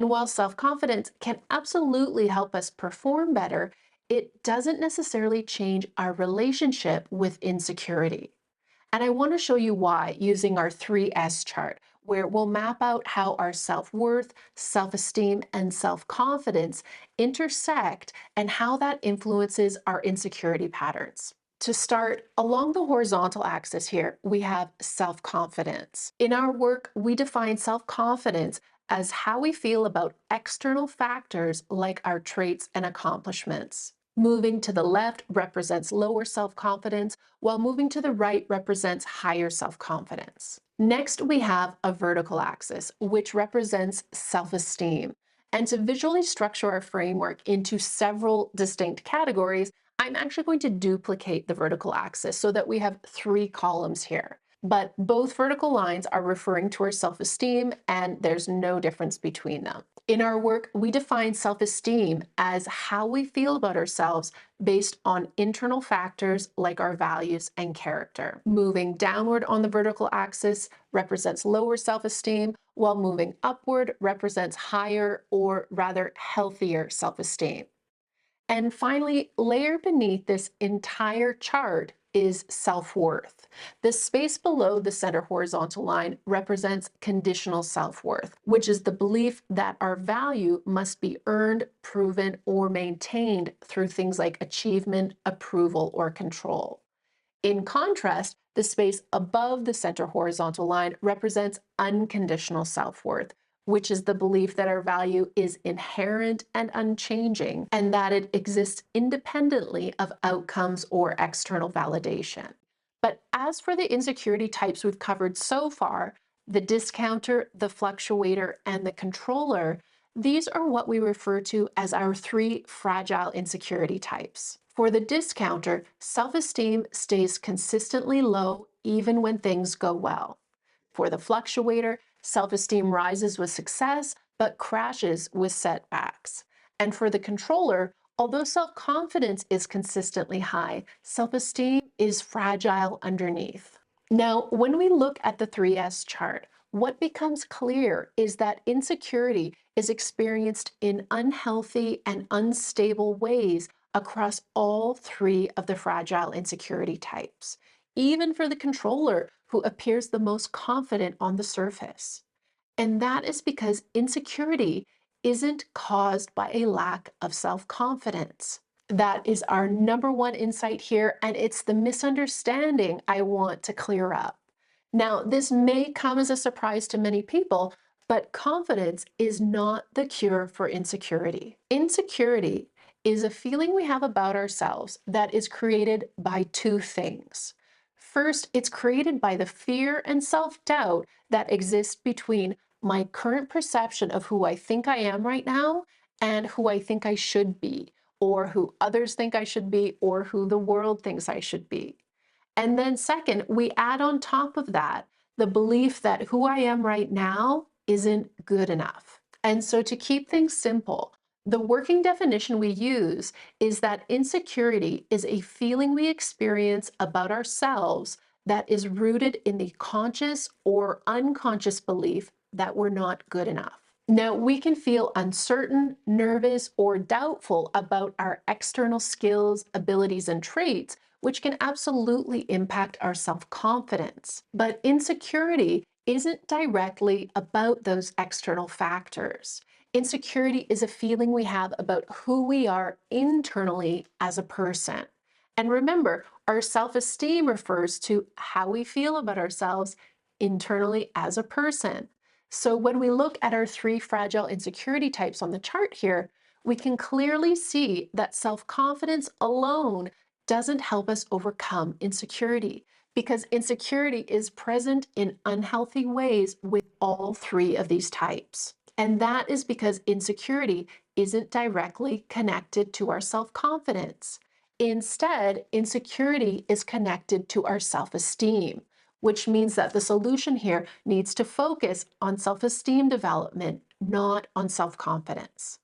And while self-confidence can absolutely help us perform better, it doesn't necessarily change our relationship with insecurity. And I want to show you why using our 3S chart, where we'll map out how our self-worth, self-esteem, and self-confidence intersect and how that influences our insecurity patterns. To start, along the horizontal axis here, we have self-confidence. In our work, we define self-confidence as how we feel about external factors like our traits and accomplishments. Moving to the left represents lower self-confidence, while moving to the right represents higher self-confidence. Next, we have a vertical axis, which represents self-esteem. And to visually structure our framework into several distinct categories, I'm actually going to duplicate the vertical axis so that we have 3 columns here. But both vertical lines are referring to our self-esteem, and there's no difference between them. In our work, we define self-esteem as how we feel about ourselves based on internal factors like our values and character. Moving downward on the vertical axis represents lower self-esteem, while moving upward represents higher, or rather healthier self-esteem. And finally, layered beneath this entire chart is self-worth. The space below the center horizontal line represents conditional self-worth, which is the belief that our value must be earned, proven, or maintained through things like achievement, approval, or control. In contrast, the space above the center horizontal line represents unconditional self-worth, which is the belief that our value is inherent and unchanging, and that it exists independently of outcomes or external validation. But as for the insecurity types we've covered so far, the discounter, the fluctuator, and the controller, these are what we refer to as our 3 fragile insecurity types. For the discounter, self-esteem stays consistently low even when things go well. For the fluctuator, self-esteem rises with success but crashes with setbacks. And for the controller, although self-confidence is consistently high, self-esteem is fragile underneath. Now, when we look at the 3S chart, what becomes clear is that insecurity is experienced in unhealthy and unstable ways across all 3 of the fragile insecurity types, even for the controller who appears the most confident on the surface. And that is because insecurity isn't caused by a lack of self-confidence. That is our number 1 insight here, and it's the misunderstanding I want to clear up. Now, this may come as a surprise to many people, but confidence is not the cure for insecurity. Insecurity is a feeling we have about ourselves that is created by 2 things. First, it's created by the fear and self-doubt that exist between my current perception of who I think I am right now and who I think I should be, or who others think I should be, or who the world thinks I should be. And then second, we add on top of that the belief that who I am right now isn't good enough. And so to keep things simple, the working definition we use is that insecurity is a feeling we experience about ourselves that is rooted in the conscious or unconscious belief that we're not good enough. Now, we can feel uncertain, nervous, or doubtful about our external skills, abilities, and traits, which can absolutely impact our self-confidence. But insecurity isn't directly about those external factors. Insecurity is a feeling we have about who we are internally as a person. And remember, our self-esteem refers to how we feel about ourselves internally as a person. So when we look at our 3 fragile insecurity types on the chart here, we can clearly see that self-confidence alone doesn't help us overcome insecurity, because insecurity is present in unhealthy ways with all 3 of these types. And that is because insecurity isn't directly connected to our self-confidence. Instead, insecurity is connected to our self-esteem, which means that the solution here needs to focus on self-esteem development, not on self-confidence.